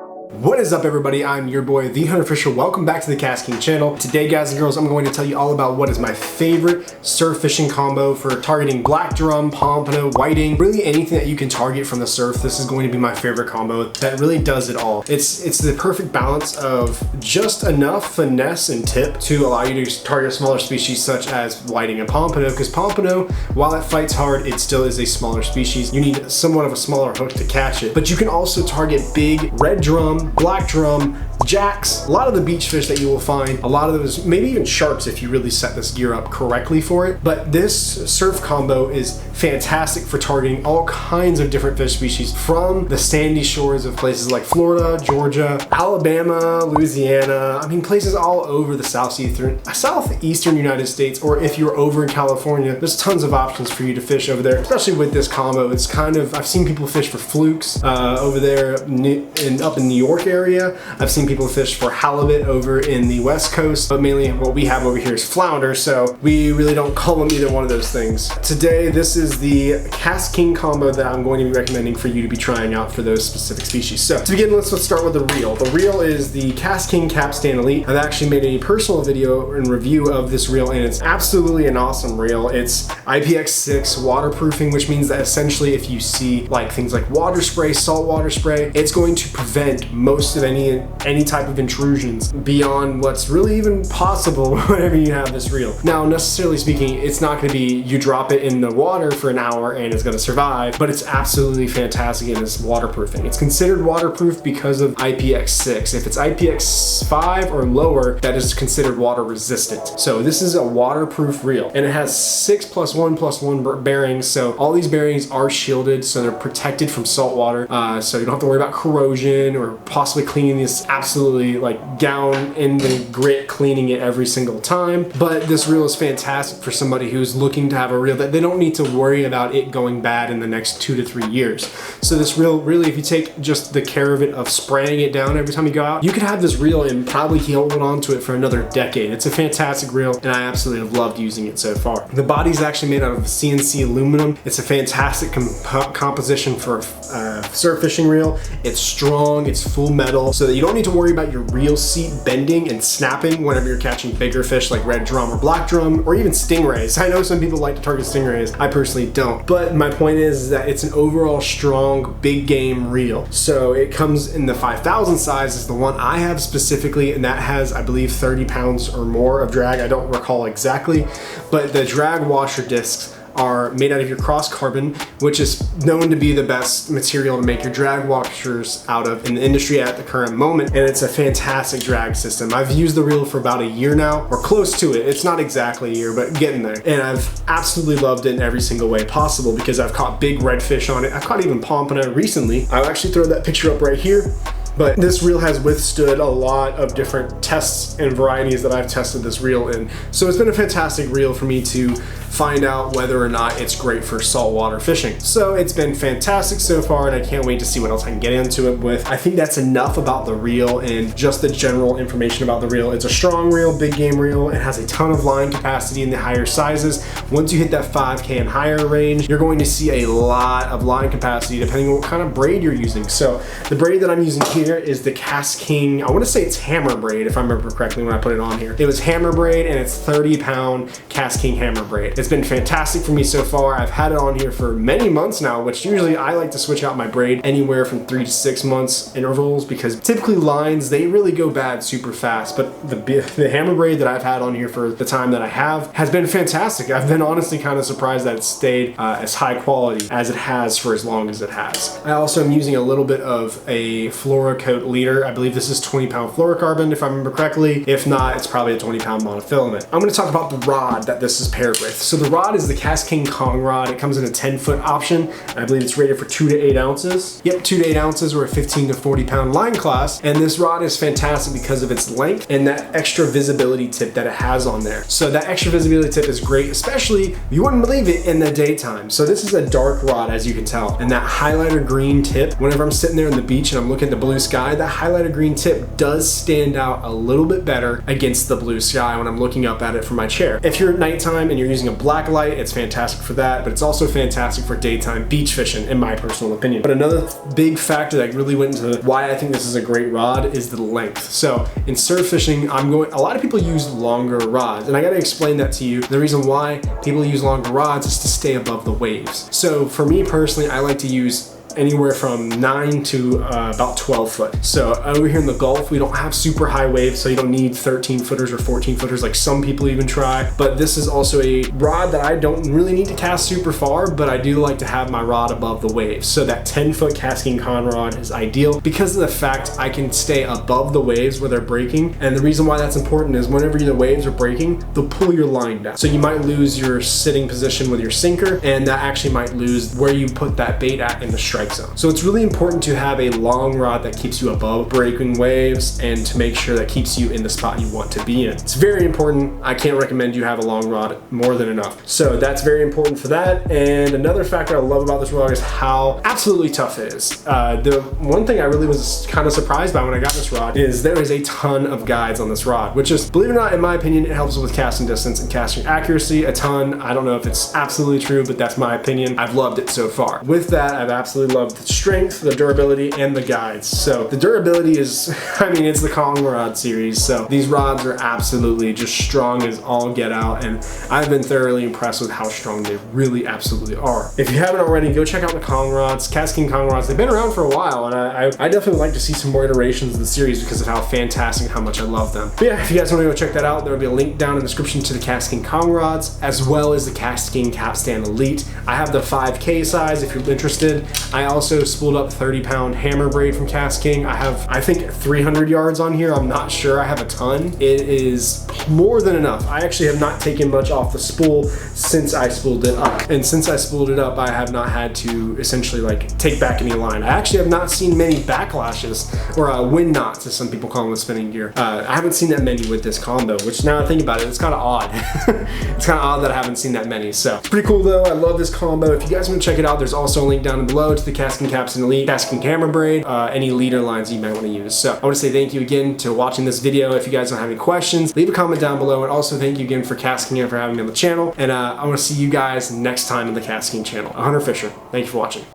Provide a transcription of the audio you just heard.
What is up, everybody? I'm your boy, The Hunter Fisher. Welcome back to the KastKing channel. Today, guys and girls, I'm going to tell you all about what is my favorite surf fishing combo for targeting black drum, pompano, whiting, really anything that you can target from the surf. This is going to be my favorite combo that really does it all. It's the perfect balance of just enough finesse and tip to allow you to target smaller species such as whiting and pompano, because pompano, while it fights hard, it still is a smaller species. You need somewhat of a smaller hook to catch it, but you can also target big red drum, black drum, jacks, a lot of the beach fish that you will find, a lot of those, maybe even sharks if you really set this gear up correctly for it. But this surf combo is fantastic for targeting all kinds of different fish species from the sandy shores of places like Florida, Georgia, Alabama, Louisiana. I mean, places all over the southeastern United States, or if you're over in California, there's tons of options for you to fish over there, especially with this combo. It's kind of, I've seen people fish for flukes over there up in New York area. I've seen people fish for halibut over in the West Coast, but mainly what we have over here is flounder, so we really don't call them either one of those things. Today, this is the KastKing combo that I'm going to be recommending for you to be trying out for those specific species. So to begin, let's start with the reel. The reel is the KastKing Capstan Elite. I've actually made a personal video and review of this reel, and it's absolutely an awesome reel. It's IPX6 waterproofing, which means that essentially if you see like things like water spray, salt water spray, it's going to prevent most of any type of intrusions beyond what's really even possible whenever you have this reel. Now, necessarily speaking, it's not going to be you drop it in the water for an hour and it's going to survive, but it's absolutely fantastic in its waterproofing. It's considered waterproof because of IPX6. If it's IPX5 or lower, that is considered water resistant. So this is a waterproof reel, and it has 6+1+1 bearings. So all these bearings are shielded, so they're protected from salt water. So you don't have to worry about corrosion or possibly cleaning this absolutely like down in the grit, cleaning it every single time. But this reel is fantastic for somebody who's looking to have a reel that they don't need to worry about it going bad in the next 2 to 3 years. So this reel, really, if you take just the care of it of spraying it down every time you go out, you could have this reel and probably hold on to it for another decade. It's a fantastic reel, and I absolutely have loved using it so far. The body is actually made out of CNC aluminum. It's a fantastic composition for a surf fishing reel. It's strong, it's full metal, so that you don't need to worry about your reel seat bending and snapping whenever you're catching bigger fish like red drum or black drum, or even stingrays. I know some people like to target stingrays. I personally don't. But my point is that it's an overall strong, big game reel. So it comes in the 5,000 size, is the one I have specifically, and that has, I believe, 30 pounds or more of drag. I don't recall exactly, but the drag washer discs are made out of your cross carbon, which is known to be the best material to make your drag washers out of in the industry at the current moment, and it's a fantastic drag system. I've used the reel for about a year now, or close to it. It's not exactly a year, but getting there, and I've absolutely loved it in every single way possible because I've caught big redfish on it. I've caught even pompano recently. I'll actually throw that picture up right here. But this reel has withstood a lot of different tests and varieties that I've tested this reel in. So it's been a fantastic reel for me to find out whether or not it's great for saltwater fishing. So it's been fantastic so far, and I can't wait to see what else I can get into it with. I think that's enough about the reel and just the general information about the reel. It's a strong reel, big game reel. It has a ton of line capacity in the higher sizes. Once you hit that 5K and higher range, you're going to see a lot of line capacity depending on what kind of braid you're using. So the braid that I'm using here is the KastKing, I want to say it's hammer braid if I remember correctly when I put it on here. It was hammer braid, and it's 30-pound KastKing hammer braid. It's been fantastic for me so far. I've had it on here for many months now, which usually I like to switch out my braid anywhere from 3 to 6 months intervals, because typically lines, they really go bad super fast. But the hammer braid that I've had on here for the time that I have has been fantastic. I've been honestly kind of surprised that it's stayed as high quality as it has for as long as it has. I also am using a little bit of a Fluorocoat leader. I believe this is 20-pound fluorocarbon if I remember correctly. If not, it's probably a 20-pound monofilament. I'm going to talk about the rod that this is paired with. So the rod is the KastKing Kong rod. It comes in a 10-foot option. I believe it's rated for 2 to 8 ounces. Yep, 2 to 8 ounces, or a 15 to 40-pound line class. And this rod is fantastic because of its length and that extra visibility tip that it has on there. So that extra visibility tip is great, especially, you wouldn't believe it, in the daytime. So this is a dark rod, as you can tell. And that highlighter green tip, whenever I'm sitting there on the beach and I'm looking at the blue sky, that highlighter green tip does stand out a little bit better against the blue sky when I'm looking up at it from my chair. If you're at nighttime and you're using a black light, it's fantastic for that, but it's also fantastic for daytime beach fishing, in my personal opinion. But another big factor that really went into why I think this is a great rod is the length. So in surf fishing, a lot of people use longer rods, and I gotta explain that to you. The reason why people use longer rods is to stay above the waves. So for me personally, I like to use anywhere from 9 to about 12 foot. So over here in the Gulf, we don't have super high waves, so you don't need 13 footers or 14 footers like some people even try. But this is also a rod that I don't really need to cast super far, but I do like to have my rod above the waves. So that 10-foot KastKing con rod is ideal because of the fact I can stay above the waves where they're breaking. And the reason why that's important is whenever the waves are breaking, they'll pull your line down. So you might lose your sitting position with your sinker, and that actually might lose where you put that bait at in the strike zone. So it's really important to have a long rod that keeps you above breaking waves and to make sure that keeps you in the spot you want to be in. It's very important. I can't recommend you have a long rod more than enough. So that's very important for that. And another factor I love about this rod is how absolutely tough it is. The one thing I really was kind of surprised by when I got this rod is there is a ton of guides on this rod, which is, believe it or not, in my opinion, it helps with casting distance and casting accuracy a ton. I don't know if it's absolutely true, but that's my opinion. I've loved it so far. With that, I've absolutely loved the strength, the durability, and the guides. So the durability is, I mean, it's the Kong rod series, so these rods are absolutely just strong as all get out, and I've been thoroughly impressed with how strong they really absolutely are. If you haven't already, go check out the Kong rods, KastKing Kong rods. They've been around for a while, and I definitely like to see some more iterations of the series because of how fantastic and how much I love them. But yeah, if you guys want to go check that out, there will be a link down in the description to the KastKing Kong rods, as well as the KastKing Capstan Elite. I have the 5K size if you're interested. I also spooled up 30-pound hammer braid from KastKing. I have, I think, 300 yards on here. I'm not sure. I have a ton. It is more than enough. I actually have not taken much off the spool since I spooled it up. And since I spooled it up, I have not had to essentially like take back any line. I actually have not seen many backlashes or wind knots, as some people call them with spinning gear. I haven't seen that many with this combo, which now I think about it, it's kind of odd. It's kind of odd that I haven't seen that many. So pretty cool though. I love this combo. If you guys want to check it out, there's also a link down below to the KastKing Capstan Elite, KastKing Hammer Braid, any leader lines you might want to use. So I want to say thank you again to watching this video. If you guys don't have any questions, leave a comment down below, and also thank you again for KastKing and for having me on the channel. And I want to see you guys next time on the KastKing channel. Hunter Fisher, thank you for watching.